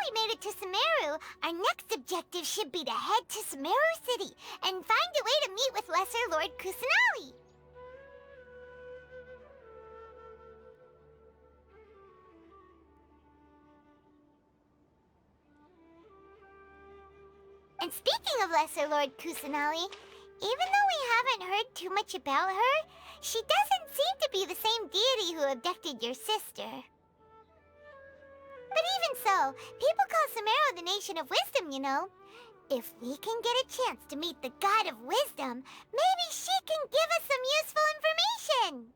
we made it to Sumeru, our next objective should be to head to Sumeru City and find a way to meet with Lesser Lord Kusanali. And speaking of Lesser Lord Kusanali, even though we haven't heard too much about her, she doesn't seem to be the same deity who abducted your sister. But even so, people call Sumeru the Nation of Wisdom, you know. If we can get a chance to meet the God of Wisdom, maybe she can give us some useful information.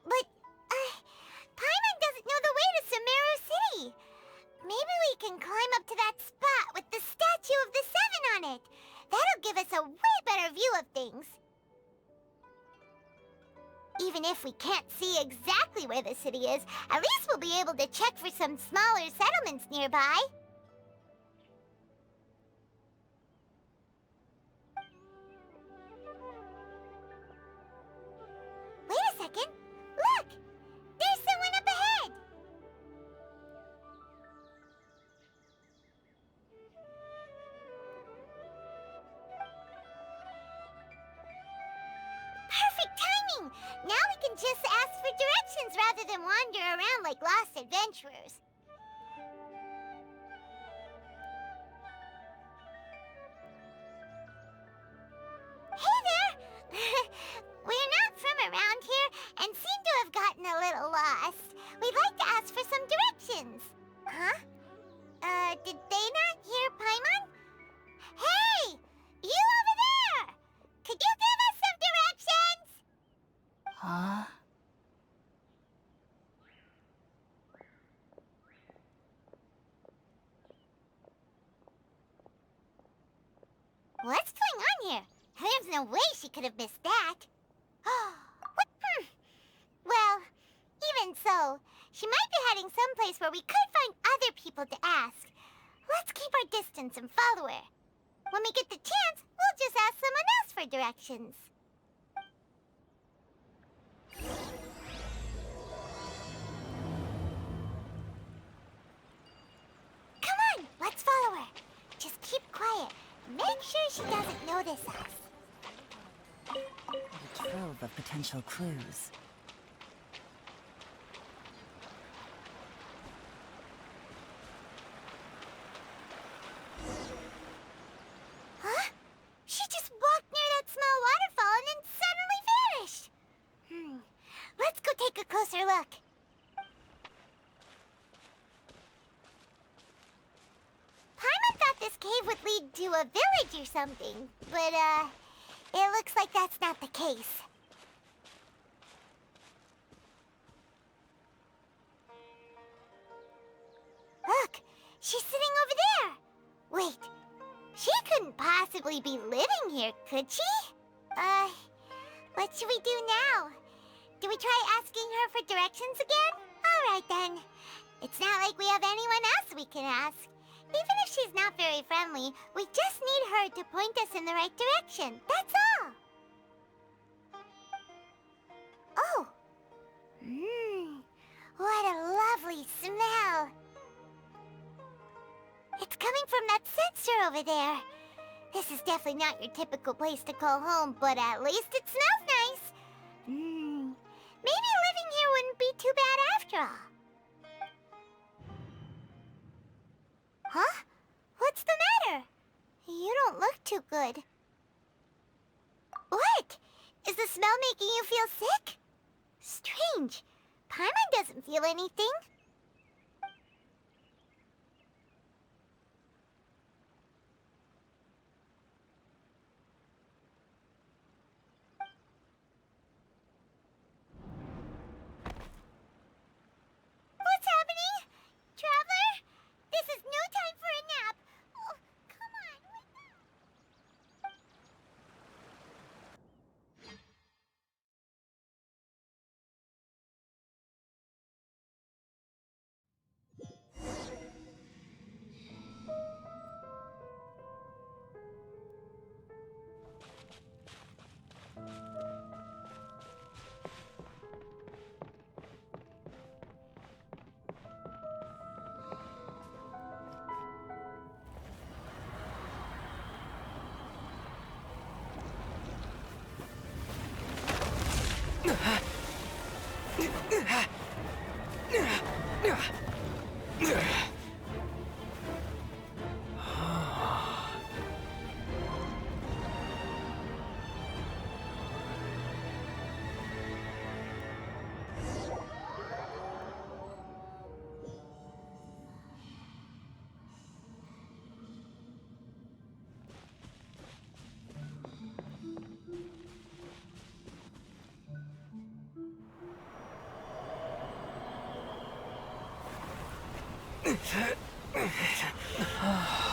But, Paimon doesn't know the way to Sumeru City. Maybe we can climb up to that spot with the statue of the Seven on it. That'll give us a way better view of things. Even if we can't see exactly where the city is, at least we'll be able to check for some smaller settlements nearby. Wait a second. Look! There's someone up ahead! Perfect timing! Now we can just ask for directions rather than wander around like lost adventurers. Hey there! We're not from around here and seem to have gotten a little lost. We'd like to ask for some directions. Huh? Did they not hear Paimon? Hey! You over there! Could you give us some directions? Huh? What's going on here? There's no way she could have missed that. Well, even so, she might be heading someplace where we could find other people to ask. Let's keep our distance and follow her. When we get the chance, we'll just ask someone else for directions. Come on, let's follow her. Just keep quiet. Make sure she doesn't notice us. A trove of potential clues. Huh? She just walked near that small waterfall and then suddenly vanished. Let's go take a closer look. Paimon thought this cave would lead to a village or something, but, it looks like that's not the case. Look, she's sitting over there. Wait, she couldn't possibly be living here, could she? What should we do now? Do we try asking her for directions again? All right, then. It's not like we have anyone else we can ask. Even if she's not very friendly, we just need her to point us in the right direction. That's all. Oh. What a lovely smell. It's coming from that sensor over there. This is definitely not your typical place to call home, but at least it smells nice. Maybe living here wouldn't be too bad after all. Huh? What's the matter? You don't look too good. What? Is the smell making you feel sick? Strange. Paimon doesn't feel anything.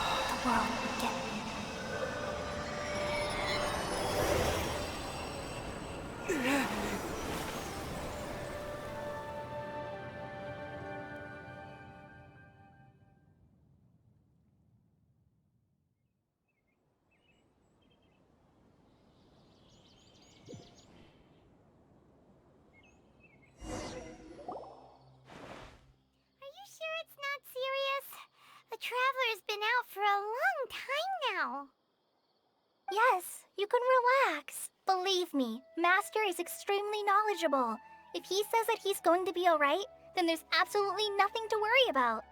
The world will get me. Are you sure it's not serious? The Traveler's been out for a long time now. Yes, you can relax. Believe me, Master is extremely knowledgeable. If he says that he's going to be alright, then there's absolutely nothing to worry about.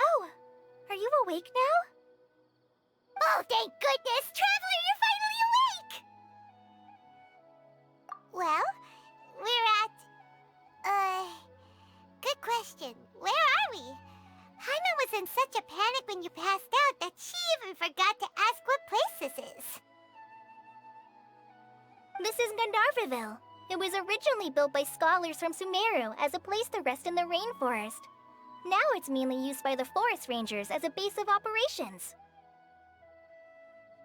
Oh, are you awake now? Oh, thank goodness! Traveler, you're finally awake! Well, we're at... good question. Where are we? Jaime was in such a panic when you passed out that she even forgot to ask what place this is. This is Gandharvaville. It was originally built by scholars from Sumeru as a place to rest in the rainforest. Now it's mainly used by the forest rangers as a base of operations.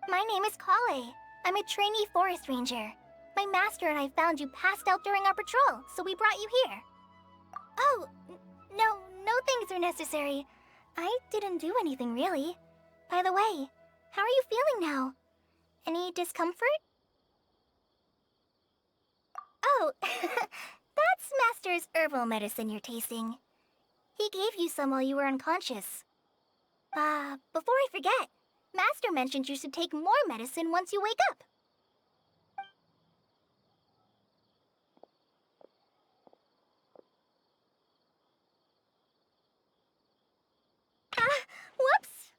My name is Kale. I'm a trainee forest ranger. My master and I found you passed out during our patrol, so we brought you here. Oh, no things are necessary. I didn't do anything really. By the way, how are you feeling now? Any discomfort? Oh, that's Master's herbal medicine you're tasting. He gave you some while you were unconscious. Before I forget, Master mentioned you should take more medicine once you wake up. Whoops!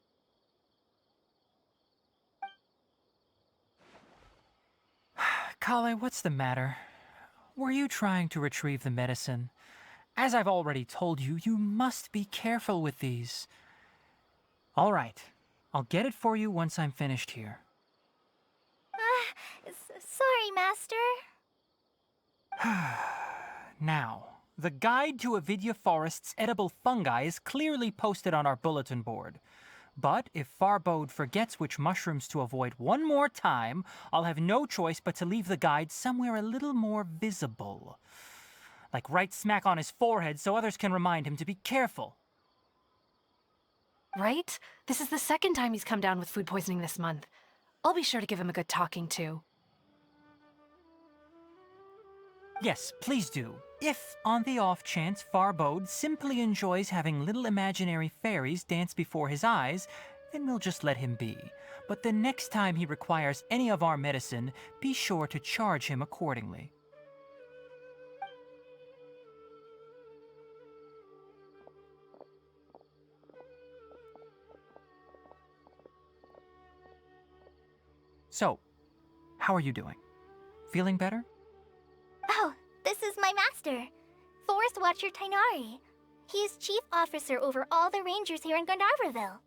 Kale, what's the matter? Were you trying to retrieve the medicine? As I've already told you, you must be careful with these. All right, I'll get it for you once I'm finished here. Sorry, Master. Now, the guide to Avidya Forest's edible fungi is clearly posted on our bulletin board. But if Farbode forgets which mushrooms to avoid one more time, I'll have no choice but to leave the guide somewhere a little more visible. Like right smack on his forehead so others can remind him to be careful. Right? This is the second time he's come down with food poisoning this month. I'll be sure to give him a good talking to. Yes, please do. If, on the off chance, Farbode simply enjoys having little imaginary fairies dance before his eyes, then we'll just let him be. But the next time he requires any of our medicine, be sure to charge him accordingly. So, how are you doing? Feeling better? Oh, this is my master, Forest Watcher Tainari. He is chief officer over all the rangers here in Gandharvaville.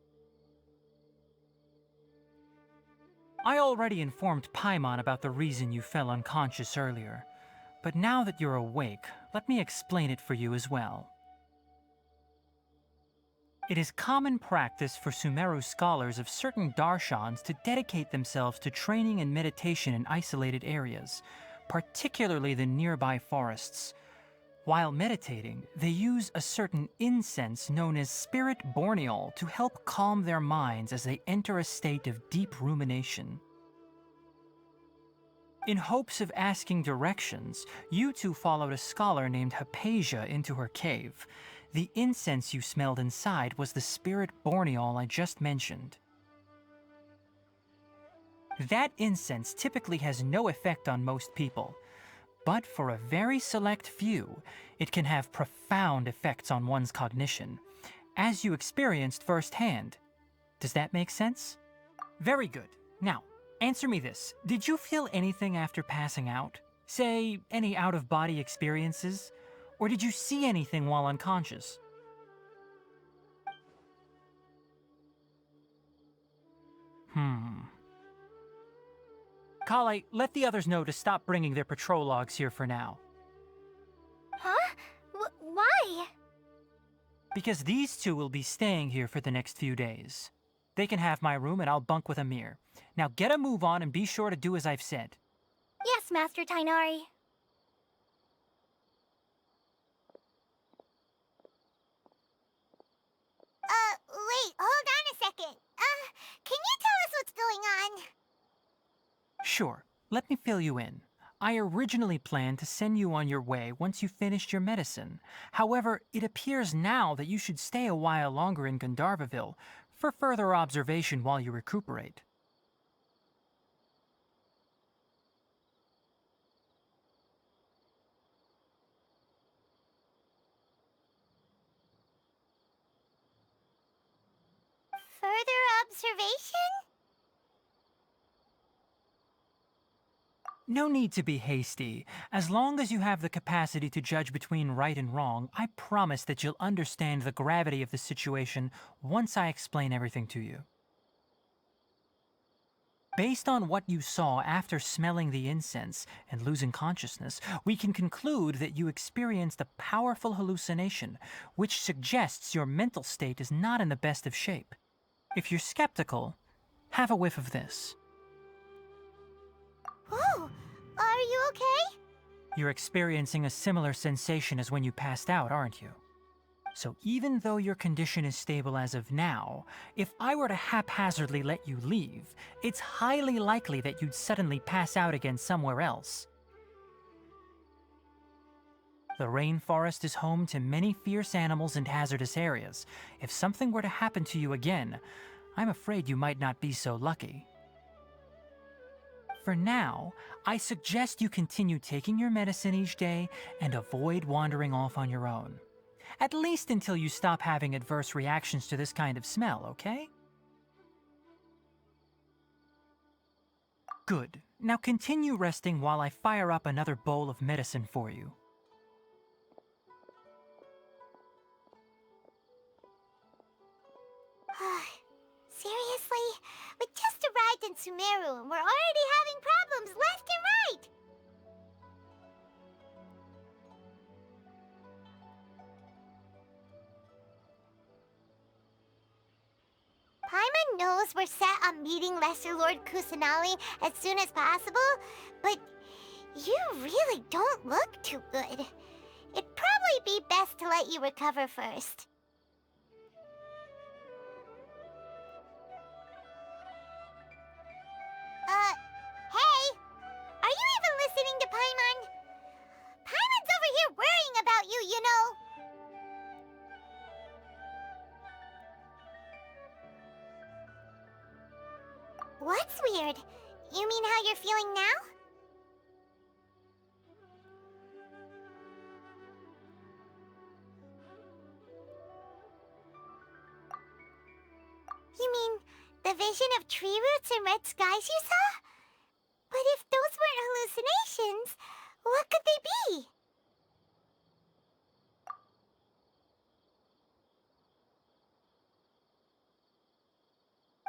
I already informed Paimon about the reason you fell unconscious earlier. But now that you're awake, let me explain it for you as well. It is common practice for Sumeru scholars of certain darshans to dedicate themselves to training and meditation in isolated areas, particularly the nearby forests. While meditating, they use a certain incense known as spirit borneol to help calm their minds as they enter a state of deep rumination. In hopes of asking directions, you two followed a scholar named Hypatia into her cave. The incense you smelled inside was the spirit borneol I just mentioned. That incense typically has no effect on most people, but for a very select few, it can have profound effects on one's cognition, as you experienced firsthand. Does that make sense? Very good. Now, answer me this. Did you feel anything after passing out? Say, any out-of-body experiences? Or did you see anything while unconscious? Kale, let the others know to stop bringing their patrol logs here for now. Huh? Why? Because these two will be staying here for the next few days. They can have my room and I'll bunk with Amir. Now get a move on and be sure to do as I've said. Yes, Master Tainari. Wait, hold on a second. Can you tell us what's going on? Sure, let me fill you in. I originally planned to send you on your way once you finished your medicine. However, it appears now that you should stay a while longer in Gandharvaville for further observation while you recuperate. Further observation? No need to be hasty. As long as you have the capacity to judge between right and wrong, I promise that you'll understand the gravity of the situation once I explain everything to you. Based on what you saw after smelling the incense and losing consciousness, we can conclude that you experienced a powerful hallucination, which suggests your mental state is not in the best of shape. If you're skeptical, have a whiff of this. Whoa, are you okay? You're experiencing a similar sensation as when you passed out, aren't you? So even though your condition is stable as of now, if I were to haphazardly let you leave, it's highly likely that you'd suddenly pass out again somewhere else. The rainforest is home to many fierce animals and hazardous areas. If something were to happen to you again, I'm afraid you might not be so lucky. For now, I suggest you continue taking your medicine each day and avoid wandering off on your own. At least until you stop having adverse reactions to this kind of smell, okay? Good. Now continue resting while I fire up another bowl of medicine for you. Seriously? We just arrived in Sumeru and we're already having problems left and right! Paimon knows we're set on meeting Lesser Lord Kusanali as soon as possible, but you really don't look too good. It'd probably be best to let you recover first. Hey! Are you even listening to Paimon? Paimon's over here worrying about you, you know! What's weird? You mean how you're feeling now? You mean the vision of tree roots and red skies you saw? But if those weren't hallucinations, what could they be?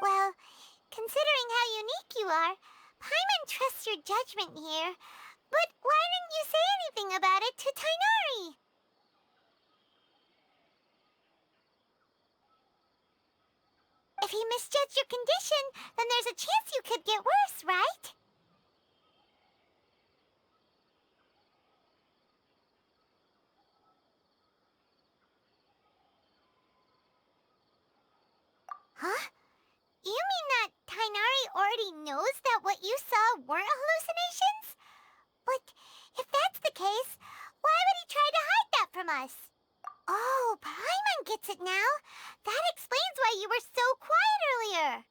Well, considering how unique you are, Paimon trusts your judgment here. But why didn't you say anything about it to Tainari? If he misjudged your condition, then there's a chance you could get worse, right? Huh? You mean that Tainari already knows that what you saw weren't hallucinations? But if that's the case, why would he try to hide that from us? Oh, Paimon gets it now. That explains why you were so quiet earlier.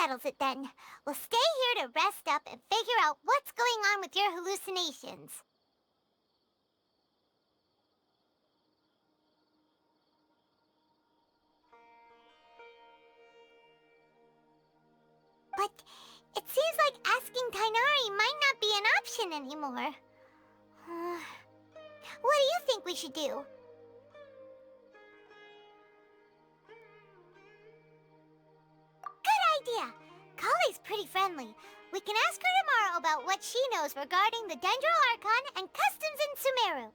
settles it then. We'll stay here to rest up and figure out what's going on with your hallucinations. But it seems like asking Tainari might not be an option anymore. What do you think we should do? Good idea! Kale's pretty friendly. We can ask her tomorrow about what she knows regarding the Dendro Archon and customs in Sumeru.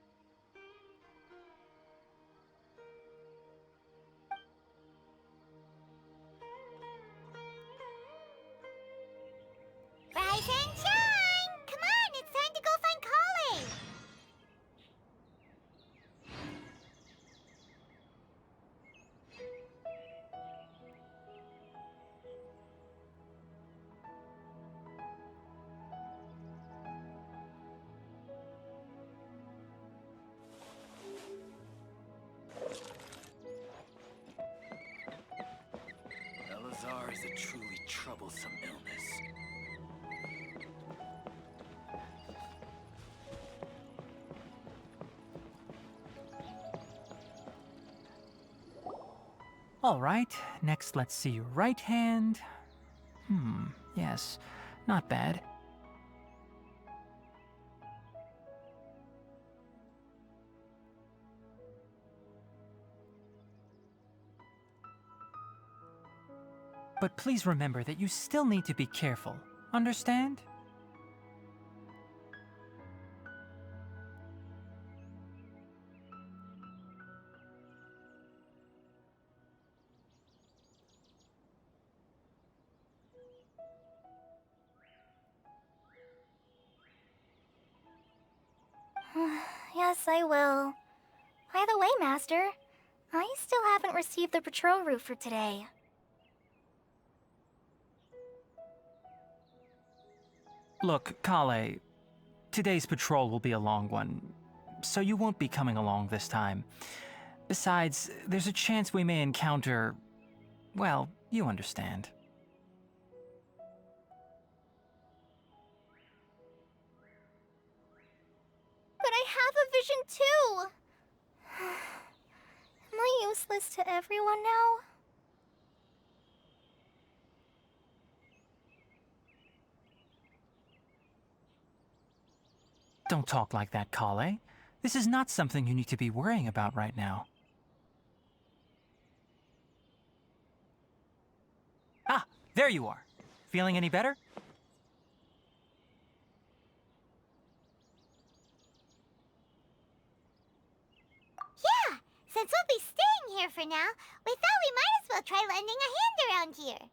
Rise and shine! Come on, it's time to go find Kale! Elazar is a truly troublesome illness. All right, next let's see your right hand. Yes, not bad. But please remember that you still need to be careful. Understand? Yes, I will. By the way, Master, I still haven't received the patrol route for today. Look, Kale, today's patrol will be a long one, so you won't be coming along this time. Besides, there's a chance we may encounter... well, you understand. But I have a vision too! Am I useless to everyone now? Don't talk like that, Kale. This is not something you need to be worrying about right now. Ah, there you are. Feeling any better? Yeah, since we'll be staying here for now, we thought we might as well try lending a hand around here.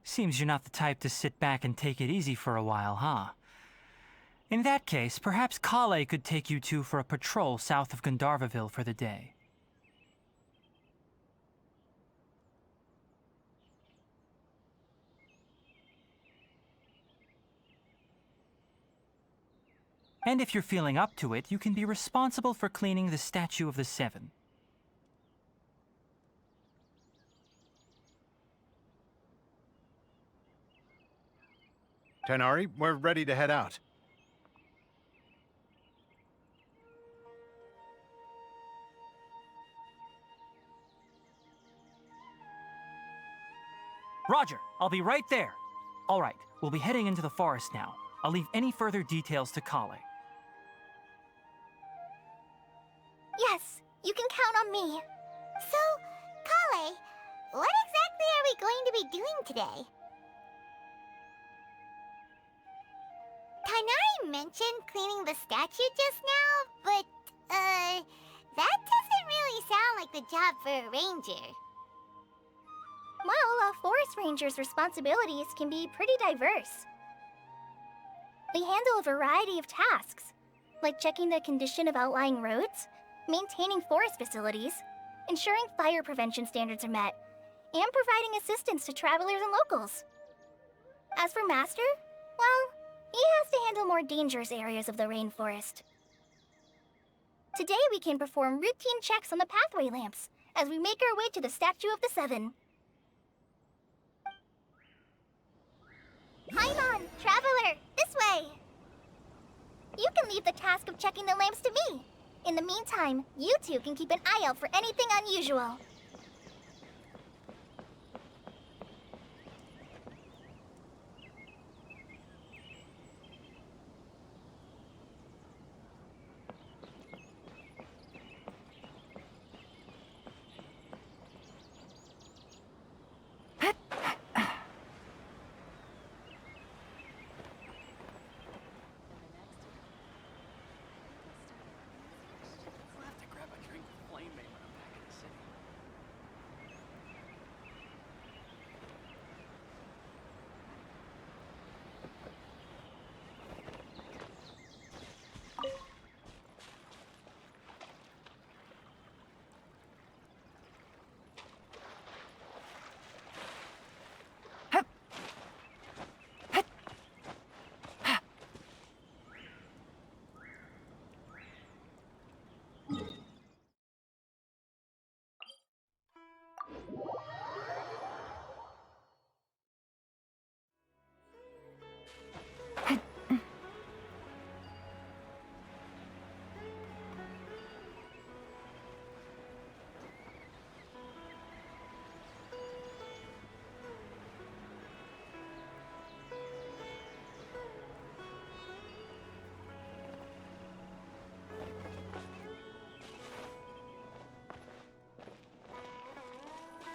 Seems you're not the type to sit back and take it easy for a while, huh? In that case, perhaps Kale could take you two for a patrol south of Gandharvaville for the day. And if you're feeling up to it, you can be responsible for cleaning the Statue of the Seven. Tainari, we're ready to head out. Roger, I'll be right there. All right, we'll be heading into the forest now. I'll leave any further details to Kale. Yes, you can count on me. So, Kale, what exactly are we going to be doing today? Tainari mentioned cleaning the statue just now, but, that doesn't really sound like the job for a ranger. Well, a forest ranger's responsibilities can be pretty diverse. They handle a variety of tasks, like checking the condition of outlying roads, maintaining forest facilities, ensuring fire prevention standards are met, and providing assistance to travelers and locals. As for Master, well, he has to handle more dangerous areas of the rainforest. Today we can perform routine checks on the pathway lamps as we make our way to the Statue of the Seven. Paimon, traveler, this way! You can leave the task of checking the lamps to me. In the meantime, you two can keep an eye out for anything unusual. We'll have to grab a drink with Flame Mate when I'm back in the city.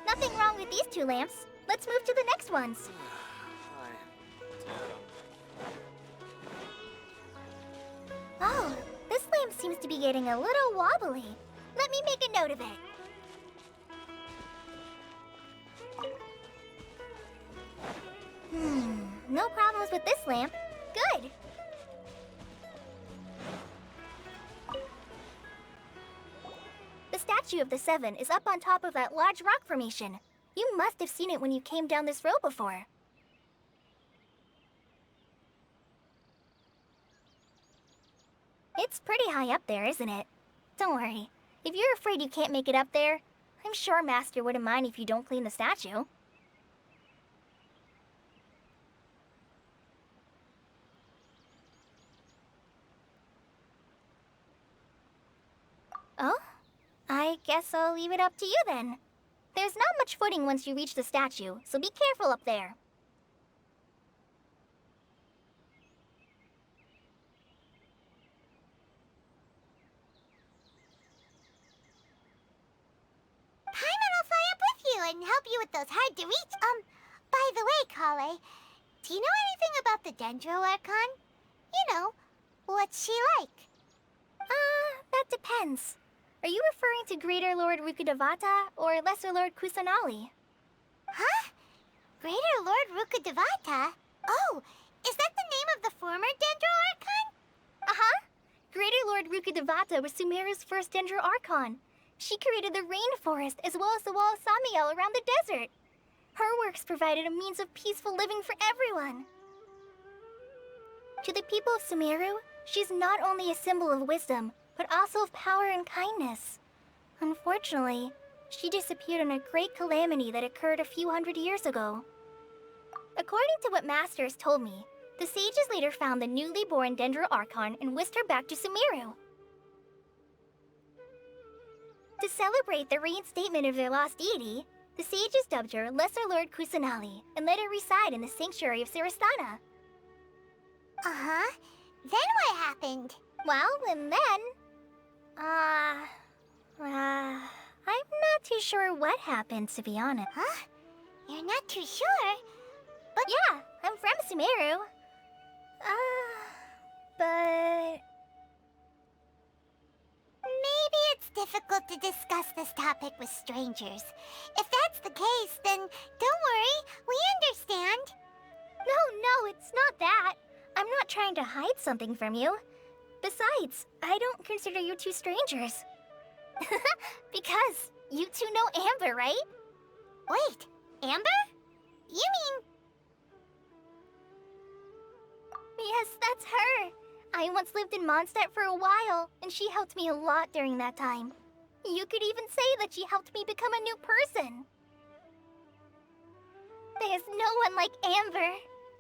Nothing wrong with these two lamps. Let's move to the next ones. Oh, this lamp seems to be getting a little wobbly. Let me make a note of it. No problems with this lamp. Good. The Statue of the Seven is up on top of that large rock formation. You must have seen it when you came down this road before. It's pretty high up there, isn't it? Don't worry. If you're afraid you can't make it up there, I'm sure Master wouldn't mind if you don't clean the statue. Oh? I guess I'll leave it up to you then. There's not much footing once you reach the statue, so be careful up there. Paimon will fly up with you and help you with those hard to reach. By the way, Kale, do you know anything about the Dendro Archon? You know, what's she like? That depends. Are you referring to Greater Lord Rukkhadevata or Lesser Lord Kusanali? Huh? Greater Lord Rukkhadevata? Oh, is that the name of the former Dendro Archon? Uh-huh. Greater Lord Rukkhadevata was Sumeru's first Dendro Archon. She created the rainforest as well as the wall of Samiel around the desert. Her works provided a means of peaceful living for everyone. To the people of Sumeru, she's not only a symbol of wisdom, but also of power and kindness. Unfortunately, she disappeared in a great calamity that occurred a few hundred years ago. According to what Master has told me, the sages later found the newly born Dendro Archon and whisked her back to Sumeru. To celebrate the reinstatement of their lost deity, the sages dubbed her Lesser Lord Kusanali and let her reside in the sanctuary of Sarastana. Uh-huh. Then what happened? Well, and then... I'm not too sure what happened, to be honest. Huh? You're not too sure? But yeah, I'm from Sumeru. But... Maybe it's difficult to discuss this topic with strangers. If that's the case, then don't worry, we understand. No, it's not that. I'm not trying to hide something from you. Besides, I don't consider you two strangers. Because you two know Amber, right? Wait, Amber? You mean... Yes, that's her. I once lived in Mondstadt for a while, and she helped me a lot during that time. You could even say that she helped me become a new person. There's no one like Amber.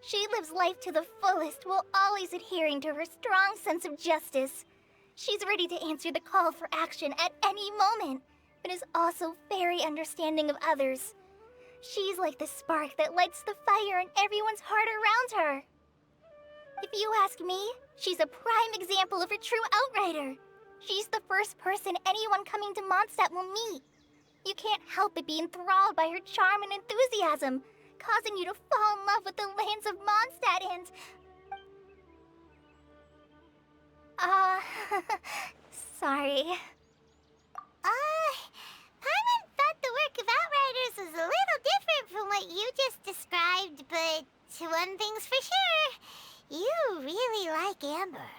She lives life to the fullest while always adhering to her strong sense of justice. She's ready to answer the call for action at any moment, but is also very understanding of others. She's like the spark that lights the fire in everyone's heart around her. If you ask me, she's a prime example of a true outrider. She's the first person anyone coming to Mondstadt will meet. You can't help but be enthralled by her charm and enthusiasm, causing you to fall in love with the lands of Mondstadt and... sorry. Paimon thought the work of Outriders was a little different from what you just described, but one thing's for sure. You really like Amber.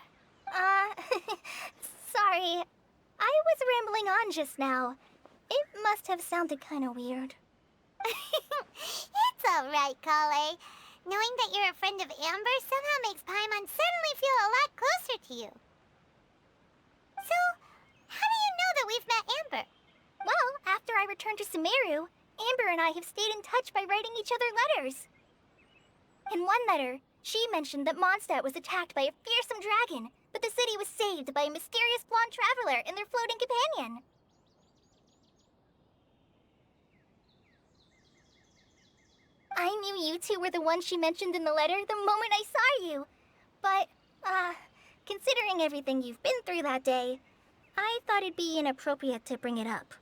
Sorry. I was rambling on just now. It must have sounded kinda weird. It's alright, Kale. Knowing that you're a friend of Amber somehow makes Paimon suddenly feel a lot closer to you. So, how do you know that we've met Amber? Well, after I returned to Sumeru, Amber and I have stayed in touch by writing each other letters. In one letter, she mentioned that Mondstadt was attacked by a fearsome dragon, but the city was saved by a mysterious blonde traveler and their floating companion. I knew you two were the ones she mentioned in the letter the moment I saw you. But, considering everything you've been through that day, I thought it'd be inappropriate to bring it up.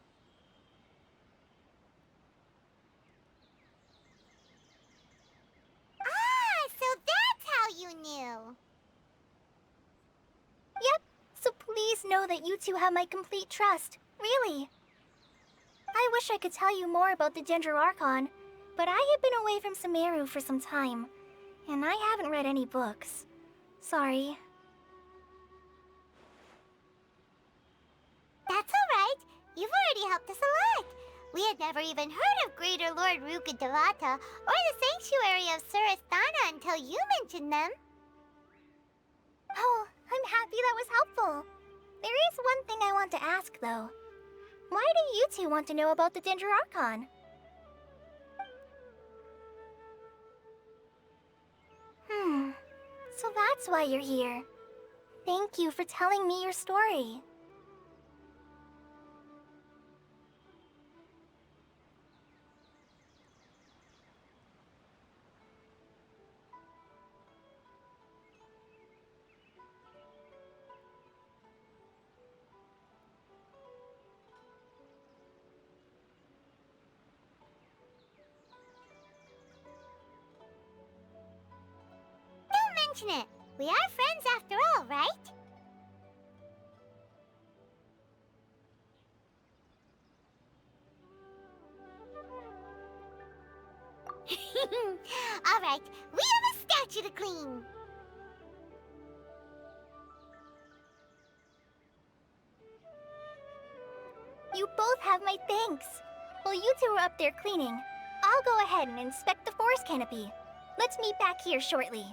So that's how you knew. Yep, so please know that you two have my complete trust, really. I wish I could tell you more about the Sumeru Archon, but I have been away from Sumeru for some time, and I haven't read any books. Sorry. That's alright. You've already helped us a lot. We had never even heard of Greater Lord Rukkhadevata or the Sanctuary of Surasthana until you mentioned them. Oh, I'm happy that was helpful. There is one thing I want to ask, though. Why do you two want to know about the Sumeru Archon? So that's why you're here. Thank you for telling me your story. Don't mention it. We are friends after all, right? Alright, we have a statue to clean. You both have my thanks. While you two are up there cleaning, I'll go ahead and inspect the forest canopy. Let's meet back here shortly.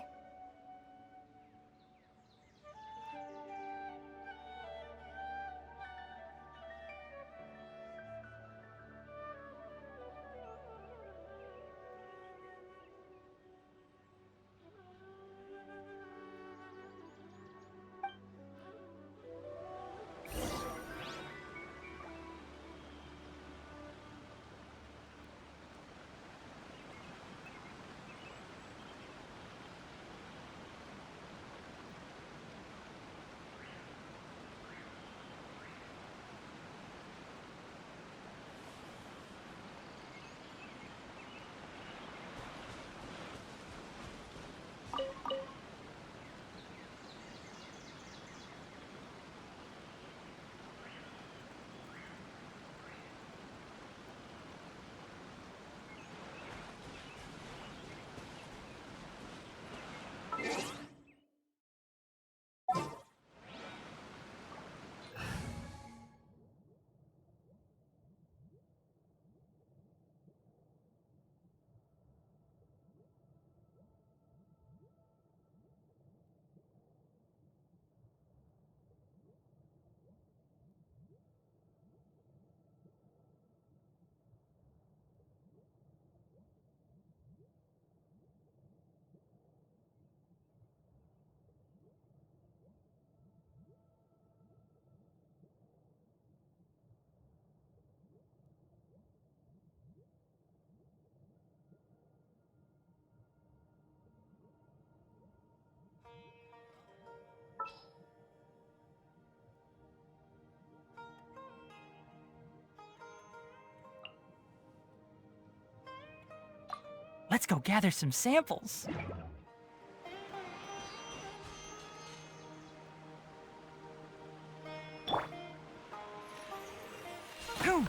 Let's go gather some samples. Phew.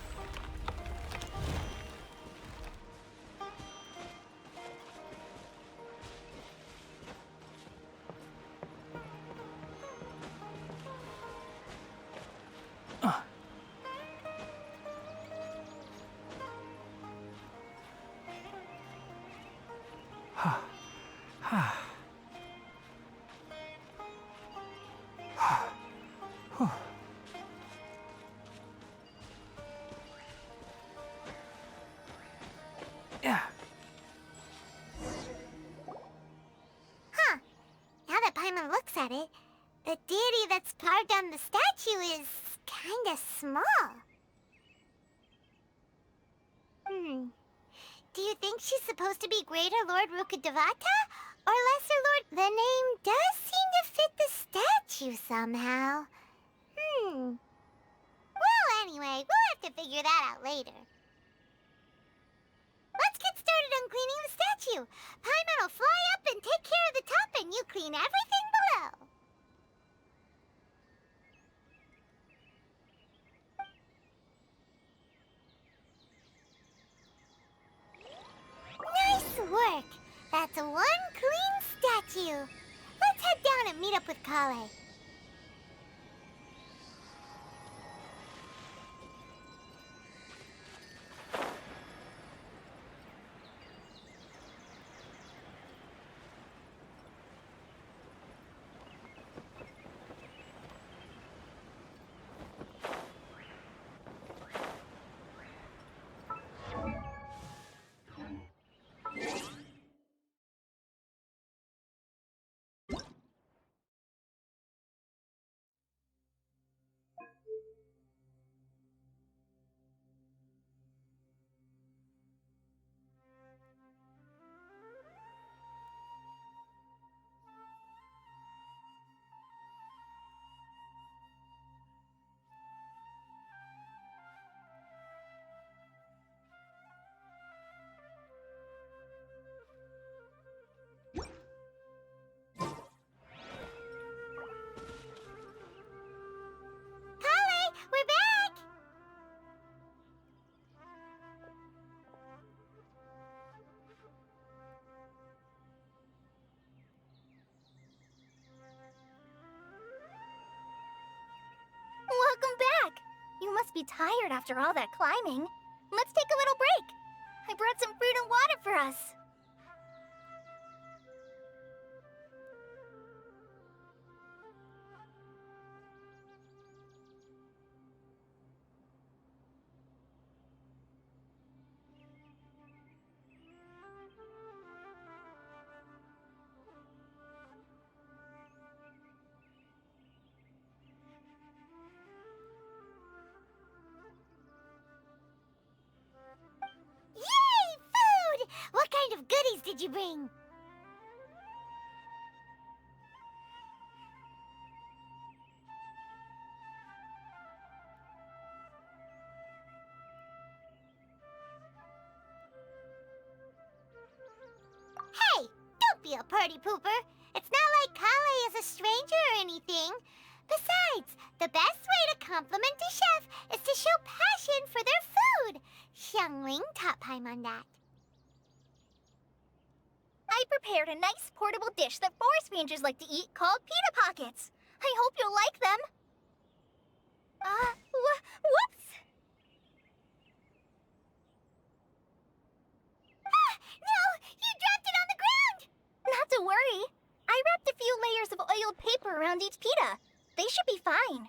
Yeah. Huh. Now that Paimon looks at it, the deity that's carved on the statue is kinda small. Do you think she's supposed to be Greater Lord Rukkhadevata or Lesser Lord? The name does seem to fit the statue somehow. Well, anyway, we'll have to figure that out later. Let's get started on cleaning the statue. Paimon will fly up and take care of the top, and you clean everything below. Nice work! That's one clean statue. Let's head down and meet up with Kale. Kale, we're back! Welcome back! You must be tired after all that climbing. Let's take a little break. I brought some fruit and water for us. Yay! Food! What kind of goodies did you bring? Hey! Don't be a party pooper! It's not like Kale is a stranger or anything. Besides, the best way to compliment a chef is to show passion for their food. Xiangling taught Paimon that. I prepared a nice portable dish that forest rangers like to eat called pita pockets. I hope you'll like them. Whoops! Ah! No! You dropped it on the ground! Not to worry. I wrapped a few layers of oiled paper around each pita. They should be fine.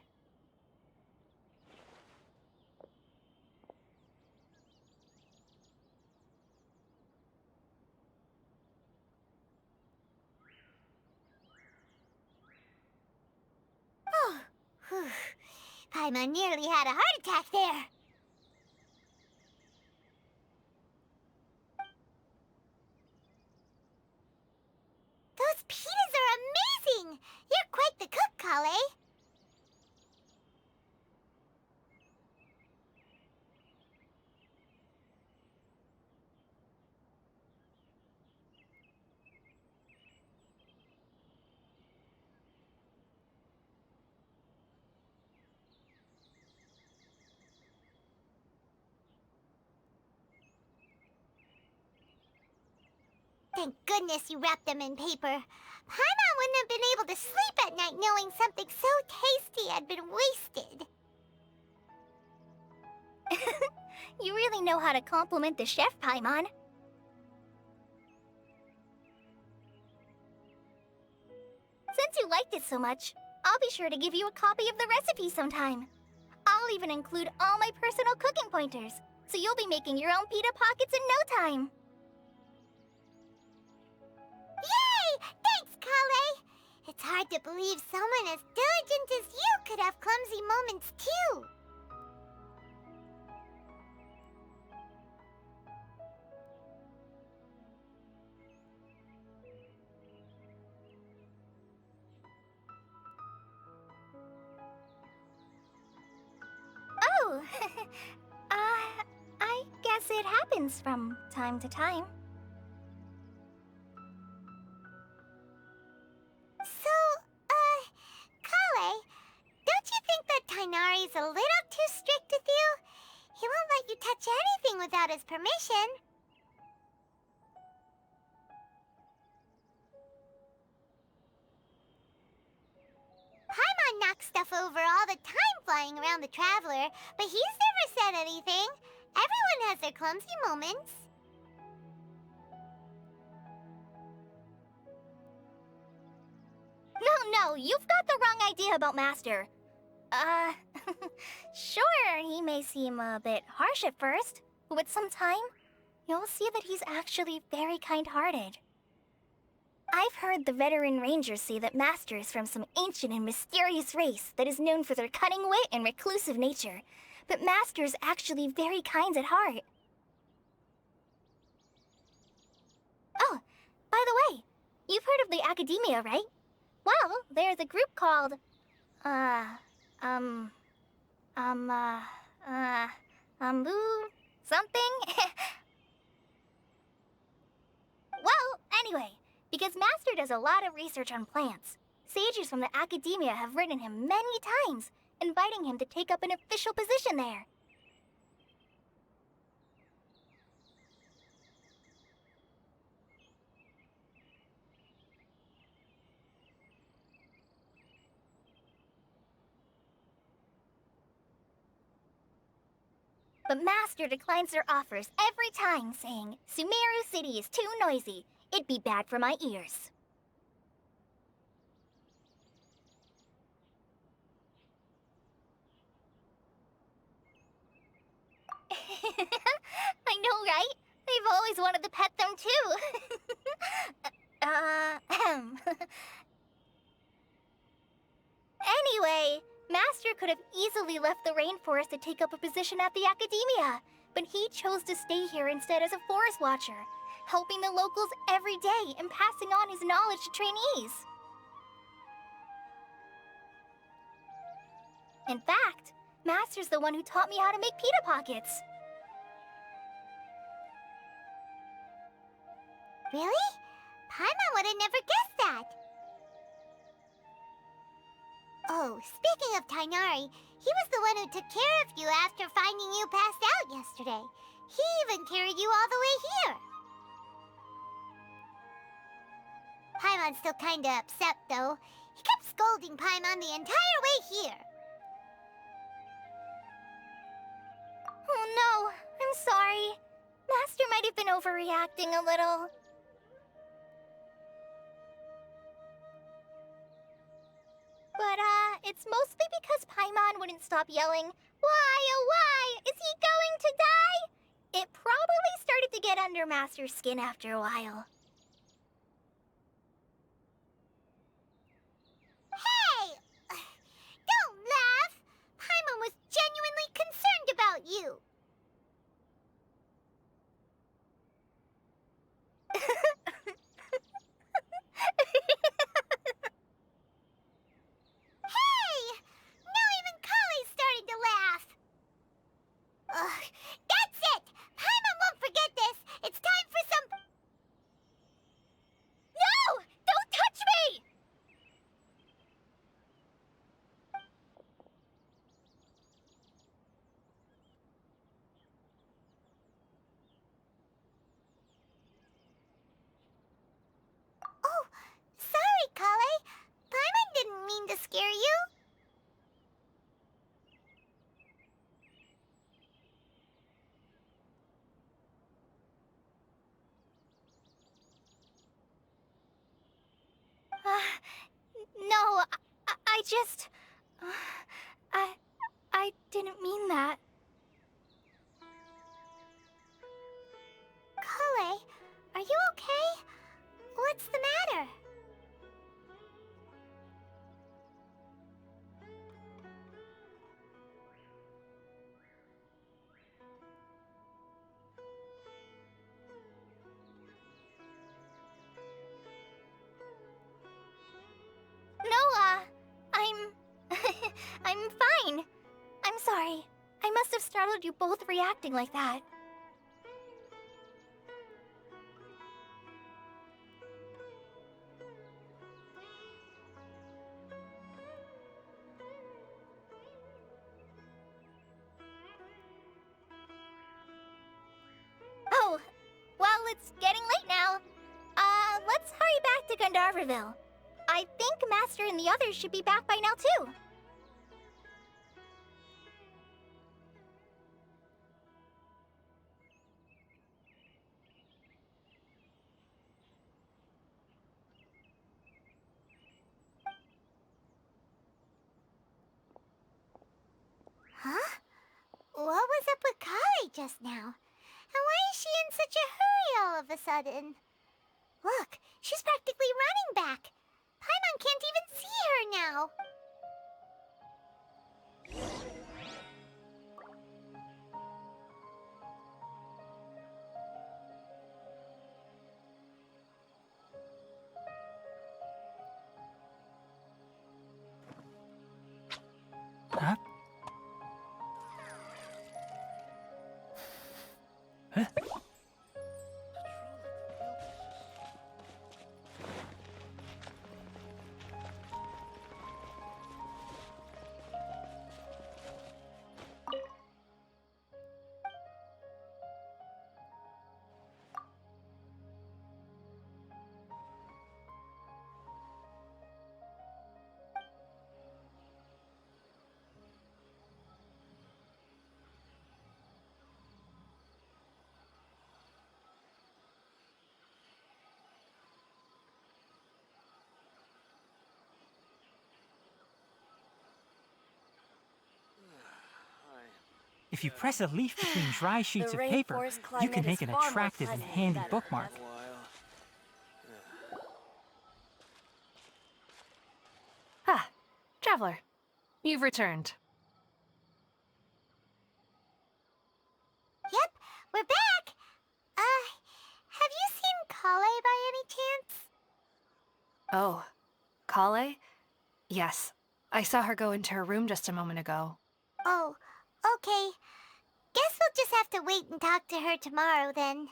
Oh, whew. Paimon nearly had a heart attack there. Those pitas are amazing! You're quite the cook, Kale. Thank goodness you wrapped them in paper. Paimon wouldn't have been able to sleep at night knowing something so tasty had been wasted. You really know how to compliment the chef, Paimon. Since you liked it so much, I'll be sure to give you a copy of the recipe sometime. I'll even include all my personal cooking pointers, so you'll be making your own pita pockets in no time. Yay! Thanks, Kale! It's hard to believe someone as diligent as you could have clumsy moments, too. Oh, I guess it happens from time to time. So, Kale, don't you think that Tainari's a little too strict with you? He won't let you touch anything without his permission. Paimon knocks stuff over all the time flying around the Traveler, but he's never said anything. Everyone has their clumsy moments. No, you've got the wrong idea about Master. Sure, he may seem a bit harsh at first, but with some time, you'll see that he's actually very kind-hearted. I've heard the veteran rangers say that Master is from some ancient and mysterious race that is known for their cunning wit and reclusive nature, but Master is actually very kind at heart. Oh, by the way, you've heard of the Academia, right? Well, there's a group called, something? Well, anyway, because Master does a lot of research on plants, sages from the Academia have written him many times, inviting him to take up an official position there. But Master declines their offers every time, saying, Sumeru City is too noisy. It'd be bad for my ears. I know, right? I've always wanted to pet them too. Anyway, Master could have easily left the rainforest to take up a position at the Academia, but he chose to stay here instead as a forest watcher, helping the locals every day and passing on his knowledge to trainees. In fact, Master's the one who taught me how to make pita pockets. Really? Paimon would have never guessed that. Oh, speaking of Tainari, he was the one who took care of you after finding you passed out yesterday. He even carried you all the way here. Paimon's still kinda upset, though. He kept scolding Paimon the entire way here. Oh no, I'm sorry. Master might have been overreacting a little. But, it's mostly because Paimon wouldn't stop yelling, Why, oh why, is he going to die? It probably started to get under Master's skin after a while. Hey! Don't laugh! Paimon was genuinely concerned about you. Hey! Now even Kale's starting to laugh. Ugh, that's it! Paimon won't forget this! It's time for some... Kale. Paimon didn't mean to scare you. No, I just... I didn't mean that. Kale, are you okay? What's the matter? No, I'm... I'm fine. I'm sorry. I must have startled you both reacting like that. Oh, well, it's getting late now. Let's hurry back to Gandharville. I think Master and the others should be back by now, too. Huh? What was up with Kale just now? And why is she in such a hurry all of a sudden? Look, she's practically running back. Paimon can't even see her now. Huh? Huh? If you press a leaf between dry sheets of paper, you can make an attractive and handy bookmark. Ah, Traveler, you've returned. Yep, we're back. Have you seen Kale by any chance? Oh, Kale? Yes, I saw her go into her room just a moment ago. Oh, okay. Guess we'll just have to wait and talk to her tomorrow then.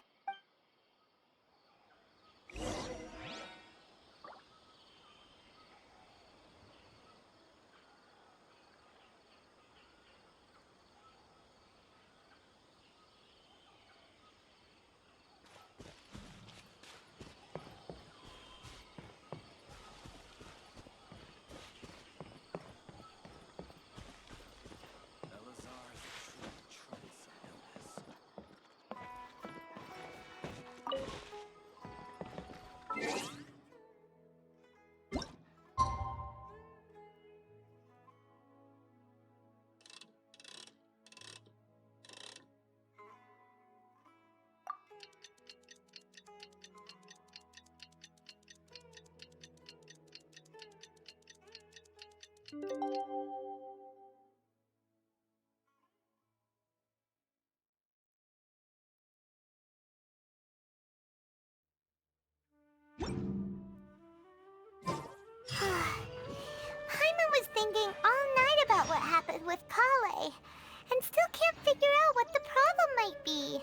Paimon was thinking all night about what happened with Kale, and still can't figure out what the problem might be.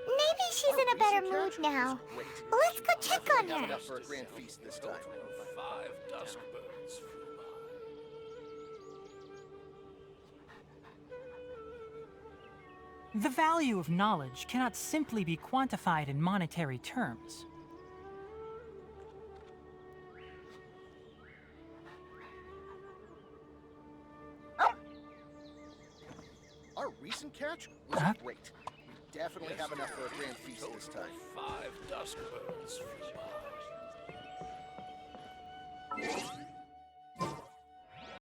Maybe she's in a better mood now. Let's go check on her. For a grand feast this time. 5 dusk birds flew by. The value of knowledge cannot simply be quantified in monetary terms. recent catch was great. We definitely have enough for a grand feast this time. 5 dusk birds flew by.